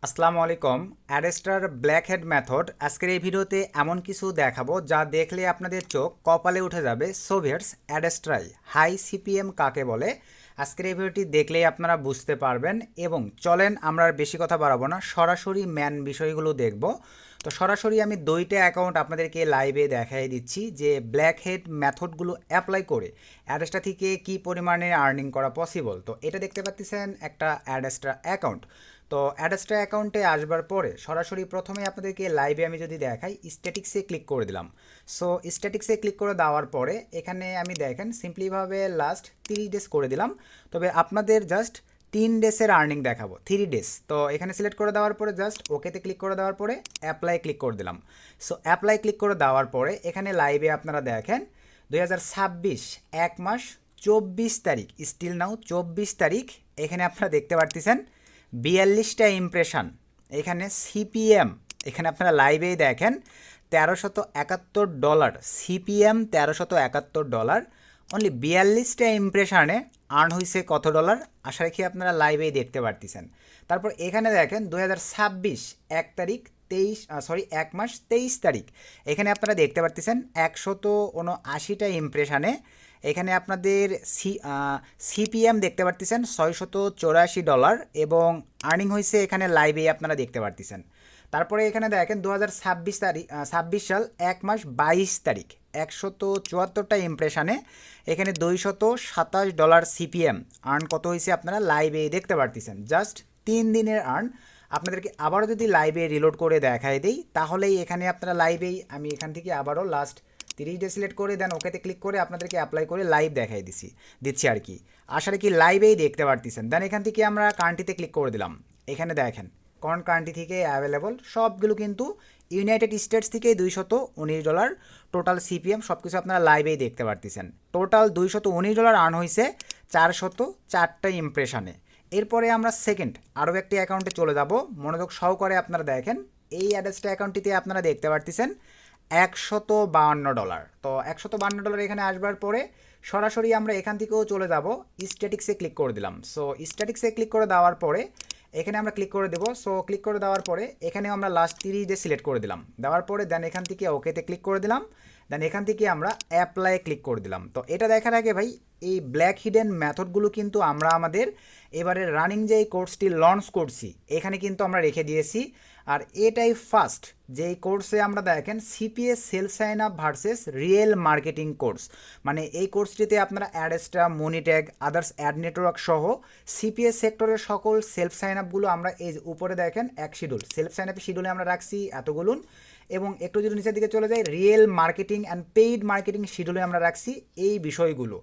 আসসালামু আলাইকুম। অ্যাডেস্টার black head method আজকের এই ভিডিওতে এমন কিছু দেখাবো যা দেখলে আপনাদের চোখ কপালে উঠে যাবে। সোভিয়েটস অ্যাডেস্ট্রাই হাই সিপিএম কাকে বলে আজকের এই ভিডিওটি দেখলেই আপনারা বুঝতে পারবেন। এবং চলেন আমরা আর বেশি কথা বাড়াবো না, সরাসরি ম্যান বিষয়গুলো দেখব। তো সরাসরি আমি দুইটা অ্যাকাউন্ট আপনাদেরকে লাইভে দেখাই দিচ্ছি যে ব্ল্যাক হেড মেথডগুলো অ্যাপ্লাই করে অ্যাডেস্টা থেকে কি পরিমাণে আর্নিং করা পসিবল। তো এটা দেখতে পাচ্ছেন একটা অ্যাডেস্টা অ্যাকাউন্ট। তো অ্যাডেস্টা অ্যাকাউন্টে আসবার পরে সরাসরি প্রথমে আপনাদেরকে লাইভে আমি যদি দেখাই, স্ট্যাটিক্সে ক্লিক করে দিলাম। সো স্ট্যাটিক্সে ক্লিক করে দেওয়ার পরে এখানে আমি দেখেন সিম্পলিভাবে লাস্ট 30 ডেজ করে দিলাম। তবে আপনাদের জাস্ট 3 ডেসের আর্নিং দেখাবো, 3 ডেজ। তো এখানে সিলেক্ট করে দেওয়ার পরে জাস্ট ওকেতে ক্লিক করে দেওয়ার পরে অ্যাপ্লাই ক্লিক করে দিলাম। সো অ্যাপ্লাই ক্লিক করে দেওয়ার পরে এখানে লাইভে আপনারা দেখেন 2026 1 মাস 24 তারিখ, স্টিল নাও 24 তারিখ। এখানে আপনারা দেখতে পারতেছেন 42টা ইমপ্রেশন। এখানে সিপিএম এখানে আপনারা লাইভেই দেখেন $1371, সিপিএম $1371। অনলি 42টা ইমপ্রেশনে আর্ন হয়েছে কত ডলার, আশা রাখি আপনারা লাইভেই দেখতে পারতেছেন। তারপর এখানে দেখেন 2026 1 তারিখ 1 মাস 23 তারিখ। এখানে আপনারা দেখতে পারতেছেন 179টা ইমপ্রেশনে এখানে আপনাদের সিপিএম দেখতে পারতেছেন $684 এবং আর্নিং হয়েছে এখানে লাইভে আপনারা দেখতে পারতেছেন। তারপরে এখানে দেখেন 2026 তারিখ 26 সাল 1 মাস 22 তারিখ 174টা ইমপ্রেশনে এখানে $227 সিপিএম আর্ন কত হয়েছে আপনারা লাইভে দেখতে পারতেছেন। জাস্ট 3 দিনের আর্ন। আপনাদেরকে আবারও যদি লাইভে রিলোড করে দেখাই দেই তাহলেই এখানে আপনারা লাইভেই, আমি এখান থেকে আবারও লাস্ট 30 ডে সিলেক্ট করে দেন ওকেতে ক্লিক করে আপনাদেরকে অ্যাপ্লাই করে লাইভ দেখাই দিচ্ছি আর কি। আশা রাখি লাইভেই দেখতে পারতেছেন। দেন এখান থেকে আমরা কান্ট্রিতে ক্লিক করে দিলাম। এখানে দেখেন কোন কান্ট্রি থেকে অ্যাভেলেবল, সবগুলো কিন্তু ইউনাইটেড স্টেটস থেকে $219 টোটাল সিপিএম সব কিছু আপনারা লাইভেই দেখতে পারতেছেন। টোটাল $219 আর্ন হয়েছে 404টা ইমপ্রেশনে। এরপরে আমরা সেকেন্ড আরও একটি অ্যাকাউন্টে চলে যাব। মনোযোগ সহকারে আপনারা দেখেন এই অ্যাড্রেসটা অ্যাকাউন্টটিতে আপনারা দেখতে পারতেছেন $152। তো $152 এখানে আসবার পরে সরাসরি আমরা এখান থেকেও চলে যাব, স্ট্যাটিক্সে ক্লিক করে দিলাম। সো স্ট্যাটিক্সে ক্লিক করে দেওয়ার পরে এখানে আমরা ক্লিক করে দেবো। সো ক্লিক করে দেওয়ার পরে এখানে আমরা লাস্ট 30 ডে সিলেক্ট করে দিলাম। দেওয়ার পরে দেন এখান থেকে ওকেতে ক্লিক করে দিলাম। দেন এখান থেকে আমরা অ্যাপ্লাই ক্লিক করে দিলাম। তো এটা দেখার আগে ভাই, এই ব্ল্যাক হিডেন মেথডগুলো কিন্তু আমরা আমাদের এবারে রানিং যে এই কোর্সটি লঞ্চ করছি এখানে কিন্তু আমরা রেখে দিয়েছি। আর এটাই ফার্স্ট যে কোর্সে আমরা দেখেন CPS self sign up versus real marketing course. মানে এই কোর্সটিতে আপনারা Adsterra, Monetag, others ad network সহ সিপিএস সেক্টরের সকল সেলফ সাইন আপগুলো আমরা এই উপরে দেখেন এক শিডিউল, সেলফ সাইন আপের শিডিউলে আমরা রাখছি এতগুলো। এবং একটু যদি নিচের দিকে চলে যাই, real marketing and paid marketing শিডিউলে আমরা রাখছি এই বিষয়গুলো।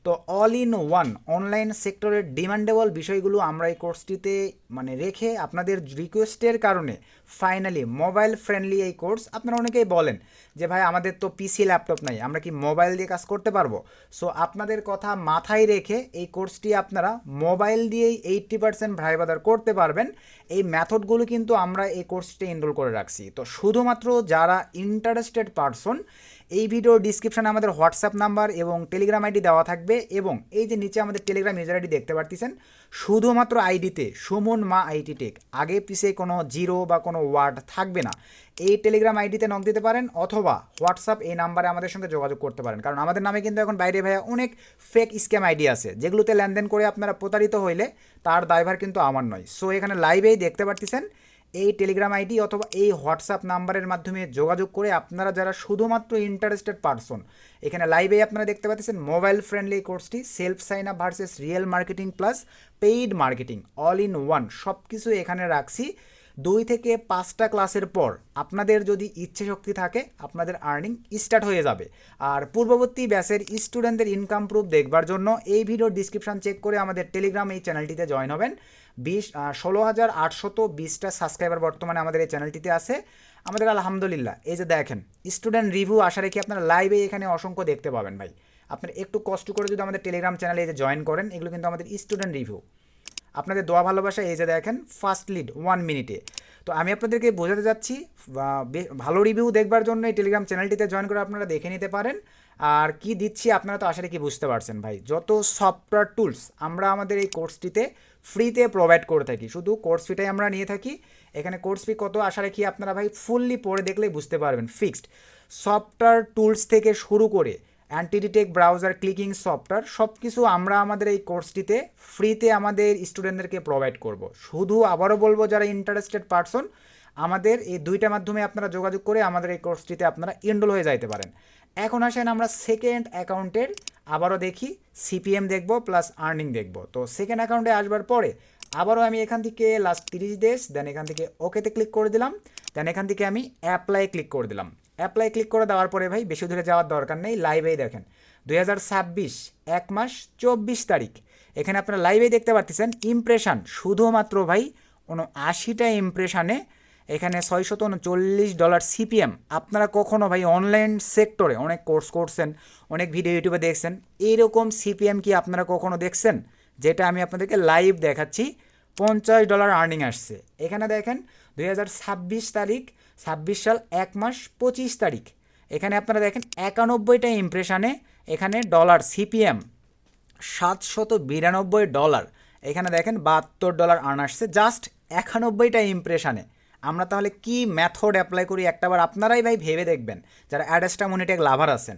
তো অল ইন ওয়ান অনলাইন সেক্টরের ডিমান্ডেবল বিষয়গুলো আমরা এই কোর্সটিতে মানে রেখে আপনাদের রিকোয়েস্টের কারণে ফাইনালি মোবাইল ফ্রেন্ডলি এই কোর্স। আপনারা অনেকেই বলেন যে ভাই আমাদের তো পিসি ল্যাপটপ নাই, আমরা কি মোবাইল দিয়ে কাজ করতে পারবো? সো আপনাদের কথা মাথায় রেখে এই কোর্সটি আপনারা মোবাইল দিয়েই 80% ভাই বাজার করতে পারবেন। এই মেথডগুলো কিন্তু আমরা এই কোর্সটি এনরোল করে রাখছি। তো শুধুমাত্র যারা ইন্টারেস্টেড পারসন, এই ভিডিওর ডিসক্রিপশানে আমাদের হোয়াটসঅ্যাপ নাম্বার এবং টেলিগ্রাম আইডি দেওয়া থাকবে। এবং এই যে নিচে আমাদের টেলিগ্রাম ইউজার আইডি দেখতে পারতেছেন, শুধুমাত্র আইডিতে সুমন মা আইটি টেক, আগে পিছে কোনো জিরো বা কোনো ওয়ার্ড থাকবে না। এই টেলিগ্রাম আইডিতে নক দিতে পারেন অথবা হোয়াটসঅ্যাপ এই নাম্বারে আমাদের সঙ্গে যোগাযোগ করতে পারেন। কারণ আমাদের নামে কিন্তু এখন বাইরে ভাইয়া অনেক ফেক স্ক্যাম আইডি আছে, যেগুলোতে লেনদেন করে আপনারা প্রতারিত হইলে তার দায়ভার কিন্তু আমার নয়। সো এখানে লাইভেই দেখতে পারতেছেন এই টেলিগ্রাম আইডি অথবা এই হোয়াটসঅ্যাপ নাম্বারের মাধ্যমে যোগাযোগ করে আপনারা যারা শুধুমাত্র ইন্টারেস্টেড পারসন, এখানে লাইভে আপনারা দেখতে পাচ্ছেন মোবাইল ফ্রেন্ডলি কোর্সটি self sign up versus real marketing plus paid marketing all in one সব কিছু এখানে রাখছি। 2 থেকে 5টা ক্লাসের পর আপনাদের যদি ইচ্ছে শক্তি থাকে আপনাদের আর্নিং স্টার্ট হয়ে যাবে। আর পূর্ববর্তী ব্যাচের স্টুডেন্টদের ইনকাম প্রুফ দেখবার জন্য এই ভিডিওর ডিসক্রিপশন চেক করে আমাদের টেলিগ্রাম এই চ্যানেলটিতে জয়েন হবেন। 16,820টা সাবস্ক্রাইবার বর্তমানে আমাদের এই চ্যানেলটিতে আছে। আমাদের আলহামদুলিল্লাহ এই যে দেখেন স্টুডেন্ট রিভিউ, আশা রেখে আপনারা লাইভে এখানে অসংখ্য দেখতে পাবেন। ভাই আপনারা একটু কষ্ট করে যদি আমাদের টেলিগ্রাম চ্যানেলে এই যে জয়েন করেন, এগুলো কিন্তু আমাদের স্টুডেন্ট রিভিউ। আপনাদের দোয়া ভালোবাসা এই যে দেখেন ফার্স্ট লিড 1 মিনিটে। তো আমি আপনাদেরকে বোঝাতে যাচ্ছি ভালো রিভিউ দেখবার জন্য এই টেলিগ্রাম চ্যানেলটিতে জয়েন করে আপনারা দেখে নিতে পারেন। আর কি দিচ্ছি আপনারা তো আশা রেখে বুঝতে পারছেন ভাই, যত সফটওয়্যার টুলস আমরা আমাদের এই কোর্সটিতে ফ্রিতে প্রোভাইড করে থাকি, শুধু কোর্স ফিটাই আমরা নিয়ে থাকি। এখানে কোর্স ফি কত আশা রাখি আপনারা ভাই ফুললি পড়ে দেখলেই বুঝতে পারবেন। ফিক্সড সফটওয়্যার টুলস থেকে শুরু করে anti detect browser, clicking software, সব কিছু আমরা আমাদের এই কোর্সটিতে ফ্রিতে আমাদের স্টুডেন্টদেরকে প্রোভাইড করব। শুধু আবারও বলবো, যারা ইন্টারেস্টেড পারসন, আমাদের এই দুইটা মাধ্যমে আপনারা যোগাযোগ করে আমাদের এই কোর্সটিতে আপনারা এনরোল হয়ে যাইতে পারেন। এখন আসেন আমরা সেকেন্ড অ্যাকাউন্টের আবারও দেখি, সিপিএম দেখব প্লাস আর্নিং দেখব। তো সেকেন্ড অ্যাকাউন্টে আসবার পরে আবারও আমি এখান থেকে লাস্ট 30 ডেজ, দেন এখান থেকে ওকেতে ক্লিক করে দিলাম, দেন এখান থেকে আমি অ্যাপ্লাই ক্লিক করে দিলাম। অ্যাপ্লাই ক্লিক করে দেওয়ার পরে ভাই বেশি দূরে যাওয়ার দরকার নেই, লাইভেই দেখেন 2026 1 মাস 24 তারিখ এখানে আপনারা লাইভেই দেখতে পাচ্ছেন ইমপ্রেশন শুধুমাত্র ভাই 79টা ইমপ্রেশনে এখানে $639 সিপিএম। আপনারা কখনো ভাই অনলাইন সেক্টরে অনেক কোর্স করছেন, অনেক ভিডিও ইউটিউবে দেখছেন, এইরকম সিপিএম কি আপনারা কখনো দেখছেন? যেটা আমি আপনাদেরকে লাইভ দেখাচ্ছি, $50 আর্নিং আসছে। এখানে দেখেন 2026 তারিখ, 26 সাল 1 মাস 25 তারিখ এখানে আপনারা দেখেন 91টা ইমপ্রেশনে এখানে ডলার সিপিএম $792। এখানে দেখেন $72 আর্ন আসছে জাস্ট 91টা ইমপ্রেশনে। আমরা তাহলে কি মেথড অ্যাপ্লাই করি একটাবার আপনারাই ভাই ভেবে দেখবেন, যারা অ্যাডেস্টা মনিটেক লাভার আছেন।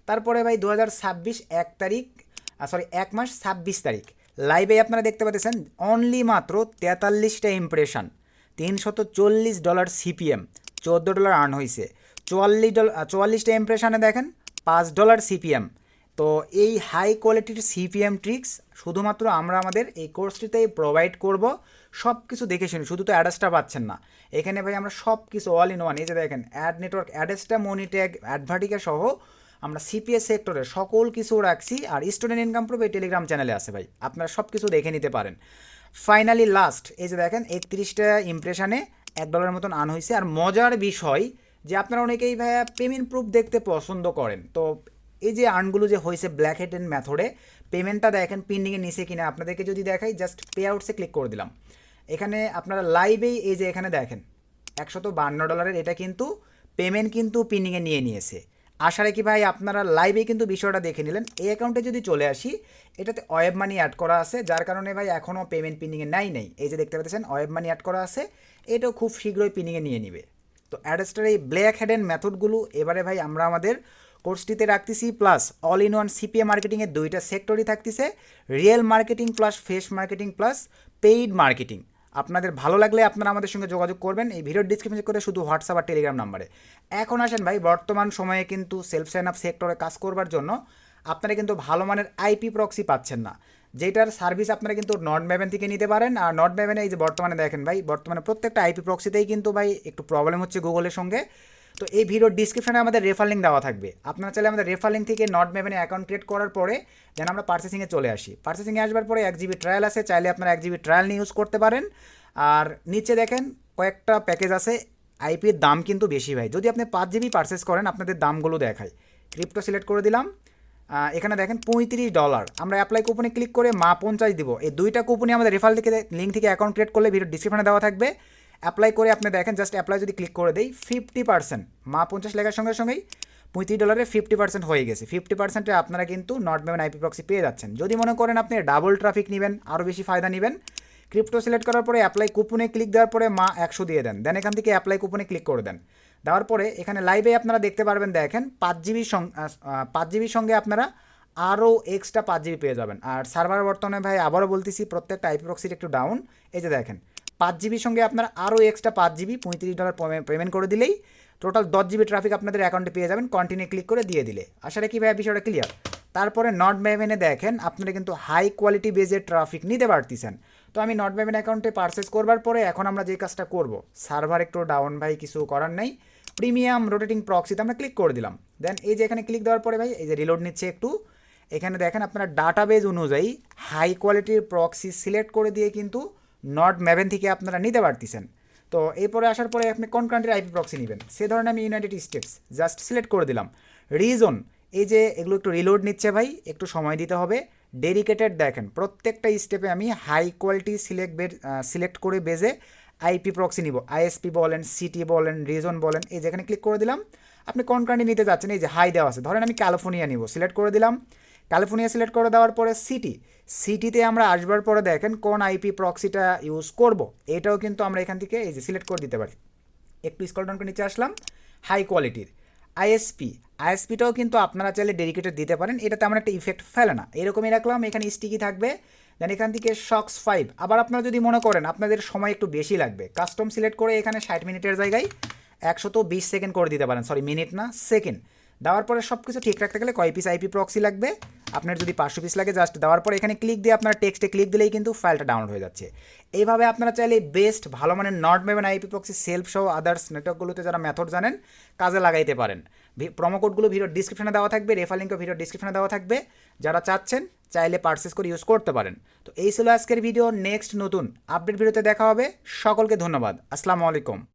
তারপরে ভাই 2026 1 মাস 26 তারিখ লাইভে আপনারা দেখতে পাচ্ছেন অনলি মাত্র 43টা ইমপ্রেশন, $340 সিপিএম, $14 আর্ন হয়েছে। 44টা ইমপ্রেশনে দেখেন $5 সিপিএম। তো এই হাই কোয়ালিটির সিপিএম ট্রিক্স শুধুমাত্র আমরা আমাদের এই কোর্সটিতেই প্রোভাইড করব। সব কিছু দেখে শুনি, শুধু তো অ্যাডেস্টা পাচ্ছেন না, এখানে ভাই আমরা সব কিছু অল ইন ওয়ান, এই যে দেখেন অ্যাড নেটওয়ার্ক, অ্যাডেস্টা, মনিট্যাগ, অ্যাডভার্টিকা সহ আমরা সিপিএস সেক্টরে সকল কিছু রাখছি। আর স্টুডেন্ট ইনকাম প্রুফ এই টেলিগ্রাম চ্যানেলে আছে ভাই, আপনারা সব কিছু দেখে নিতে পারেন। ফাইনালি লাস্ট এই যে দেখেন 31টা ইমপ্রেশনে $1 মতন আর্ন হয়েছে। আর মজার বিষয় যে আপনারা অনেকেই ভাইয়া পেমেন্ট প্রুফ দেখতে পছন্দ করেন, তো এই যে আর্নগুলো যে হয়েছে ব্ল্যাক হেডেন মেথডে, পেমেন্টটা দেখেন পেন্ডিংয়ে নিচে কিনা আপনাদেরকে যদি দেখাই, জাস্ট পে আউটসে ক্লিক করে দিলাম। এখানে আপনারা লাইভেই এই যে এখানে দেখেন $152, এটা কিন্তু পেমেন্ট কিন্তু পেন্ডিংয়ে নিয়ে নিয়েছে। আশা রাখি ভাই আপনারা লাইভেই কিন্তু বিষয়টা দেখে নিলেন। এই অ্যাকাউন্টে যদি চলে আসি, এটাতে ওয়েব মানি অ্যাড করা আছে, যার কারণে ভাই এখনও পেমেন্ট পেন্ডিংয়ে নেই। এই যে দেখতে পাচ্ছেন ওয়েব মানি অ্যাড করা আছে, এটাও খুব শীঘ্রই পেন্ডিংয়ে নিয়ে নিবে। তো অ্যাডেস্টার এই ব্ল্যাক হেডেন মেথডগুলো এবারে ভাই আমরা আমাদের কোর্সটিতে রাখতেছি, plus all in one CPA মার্কেটিংয়ের দুইটা সেক্টরই থাকতেছে, real marketing plus face marketing plus paid marketing. আপনাদের ভালো লাগলে আপনারা আমাদের সঙ্গে যোগাযোগ করবেন এই ভিডিওর ডিসক্রিপশনে করে, শুধু হোয়াটসঅ্যাপ আর টেলিগ্রাম নাম্বারে। এখন আসেন ভাই, বর্তমান সময়ে কিন্তু সেলফ সাইন আপ সেক্টরে কাজ করবার জন্য আপনারা কিন্তু ভালো মানের আইপি প্রক্সি পাচ্ছেন না, যেটার সার্ভিস আপনারা কিন্তু নট ম্যাভেন থেকে নিতে পারেন। আর নট ম্যাভেনে এই যে বর্তমানে দেখেন ভাই, বর্তমানে প্রত্যেকটা আইপি প্রক্সিতেই কিন্তু ভাই একটু প্রবলেম হচ্ছে গুগলের সঙ্গে। তো এই ভিডিওর ডিসক্রিপশনে আমাদের রেফার লিঙ্ক দেওয়া থাকবে, আপনারা চাইলে আমাদের রেফার লিঙ্ক থেকে নট ম্যাভেনে অ্যাকাউন্ট ক্রিয়েট করার পরে যেন আমরা পার্চেসিংয়ে চলে আসি। পার্চেসিংয়ে আসবার পরে 1 GB ট্রায়াল আছে, চাইলে আপনারা 1 GB ট্রায়াল নিয়ে ইউজ করতে পারেন। আর নিচে দেখেন কয়েকটা প্যাকেজ আছে, আইপির দাম কিন্তু বেশি ভাই। যদি আপনি 5 GB পারচেস করেন, আপনাদের দামগুলো দেখায়। ক্রিপ্টো সিলেক্ট করে দিলাম, এখানে দেখেন $35। আমরা অ্যাপ্লাই কুপনে ক্লিক করে মা 50 দিব। এই দুইটা কুপনই আমাদের রেফার লিঙ্ক থেকে অ্যাকাউন্ট ক্রিয়েট করলে ভিডিও ডিসক্রিপশনে দেওয়া থাকবে। অ্যাপ্লাই করে আপনি দেখেন, জাস্ট অ্যাপ্লাই যদি ক্লিক করে দেই 50%, মা 50 লেখার সঙ্গে সঙ্গেই $35 50% হয়ে গেছে। 50%-এ আপনারা কিন্তু নট ম্যাভেন আইপি প্রক্সি পেয়ে যাচ্ছেন। যদি মনে করেন আপনি ডাবল ট্রাফিক নেবেন, আরও বেশি ফায়দা নেবেন, ক্রিপ্টো সিলেক্ট করার পরে অ্যাপ্লাই কুপনে ক্লিক দেওয়ার পরে মা 100 দিয়ে দেন, দেন এখান থেকে অ্যাপ্লাই কুপনে ক্লিক করে দেন। দেওয়ার পরে এখানে লাইভে আপনারা দেখতে পারবেন, দেখেন 5 জিবির সঙ্গে আপনারা আরও এক্সট্রা 5 GB পেয়ে যাবেন। আর সার্ভার বর্তমানে ভাই আবারও বলতেছি, প্রত্যেকটা আইপি প্রক্সির একটু ডাউন। এই যে দেখেন 5 জিবির সঙ্গে আপনারা আরও এক্সট্রা 5 GB $35 পেমেন্ট করে দিলেই টোটাল 10 GB ট্রাফিক আপনাদের অ্যাকাউন্টে পেয়ে যাবেন, কন্টিনিউ ক্লিক করে দিয়ে দিলে। আশা রাখি ভাই বিষয়টা ক্লিয়ার। তারপরে নট ম্যাভেনে দেখেন আপনারা কিন্তু হাই কোয়ালিটি বেজের ট্রাফিক নিতে পারতেছেন। তো আমি নট ম্যাভেন অ্যাকাউন্টে পারচেস করবার পরে এখন আমরা যে কাজটা করব, সার্ভার একটু ডাউন ভাই, কিছু করার নেই, প্রিমিয়াম রোটেটিং প্রক্সিতে আমরা ক্লিক করে দিলাম। দেন এই যে এখানে ক্লিক দেওয়ার পরে ভাই এই যে রিলোড নিচ্ছে একটু, এখানে দেখেন আপনারা ডাটাবেজ অনুযায়ী হাই কোয়ালিটির প্রক্সি সিলেক্ট করে দিয়ে কিন্তু নট ম্যাভেন থেকে আপনারা নিতে পারতেছেন। তো এরপরে আসার পরে আপনি কোন কান্ট্রির আইপি প্রক্সি নেবেন, সে ধরনের আমি ইউনাইটেড স্টেটস জাস্ট সিলেক্ট করে দিলাম। রিজন এই যে এগুলো একটু রিলোড নিচ্ছে ভাই, একটু সময় দিতে হবে। ডেডিকেটেড দেখেন প্রত্যেকটা স্টেপে আমি হাই কোয়ালিটি সিলেক্ট করে বেজে আইপি প্রক্সি নিব। আইএসপি বলেন, সিটি বলেন, রিজন বলেন, এই যেখানে ক্লিক করে দিলাম। আপনি কোন কান্ট্রি নিতে যাচ্ছেন, এই যে হাই দেওয়া আছে, ধরেন আমি ক্যালিফোর্নিয়া নিব, সিলেক্ট করে দিলাম। ক্যালিফোর্নিয়া সিলেক্ট করে দেওয়ার পরে সিটিতে আমরা আসবার পরে দেখেন কোন আইপি প্রক্সিটা ইউজ করব, এটাও কিন্তু আমরা এখান থেকে এই যে সিলেক্ট করে দিতে পারি। একটু স্ক্রল ডাউন করে নিচে আসলাম, হাই কোয়ালিটির আইএসপিটাও কিন্তু আপনারা চাইলে ডেডিকেটেড দিতে পারেন, এটা তেমন একটা ইফেক্ট ফেলে না, এরকমই রাখলাম। এখানে স্টিকি থাকবে, দেন এখান থেকে শক্স 5। আবার আপনারা যদি মনে করেন আপনাদের সময় একটু বেশি লাগবে, কাস্টম সিলেক্ট করে এখানে 60 মিনিটের জায়গায় 120 সেকেন্ড করে দিতে পারেন, সরি মিনিট না সেকেন্ড। দেওয়ার পরে সব কিছু ঠিক রাখতে গেলে কয় পিস আইপি প্রক্সি লাগবে, আপনার যদি 500 পিস লাগে জাস্ট দেওয়ার পরে এখানে ক্লিক দিয়ে আপনার টেক্সটে ক্লিক দিলেই কিন্তু ফাইলটা ডাউনলোড হয়ে যাচ্ছে। এইভাবে আপনারা চাইলে বেস্ট ভালো মানের নট মেবেন আইপি প্রক্সি সেলফ সহ আদার্স নেটওয়ার্কগুলোতে যারা মেথড জানেন কাজে লাগাইতে পারেন। প্রোমো কোডগুলো ভিডিওর ডিসক্রিপশনে দেওয়া থাকবে, রেফার লিঙ্কও ভিডিওর ডিসক্রিপশনে দেওয়া থাকবে, যারা চাচ্ছেন চাইলে পারচেস করে ইউজ করতে পারেন। তো এই ছিল আজকের ভিডিও, নেক্সট নতুন আপডেট ভিডিওতে দেখা হবে। সকলকে ধন্যবাদ, আসসালামু আলাইকুম।